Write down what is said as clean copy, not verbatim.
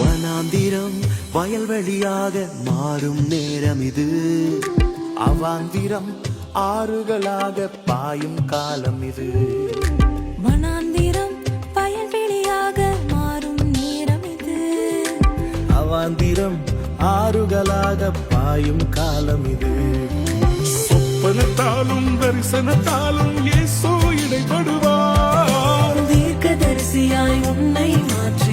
வனாந்திரம் வயல்வெளியாக மாறும் நேரம் இது. அவாந்திரம் ஆறுகளாக பாயும் காலம் இது. வனாந்திரம் வயல்வெளியாக மாறும் நேரம் இது. அவாந்திரம் ஆறுகளாக பாயும் காலம் இது. சொப்பனத்தாலும் தரிசனத்தாலும் இயேசு இடைப்படுவார். தீர்க்கதரிசியாய் உன்னை மாற்றி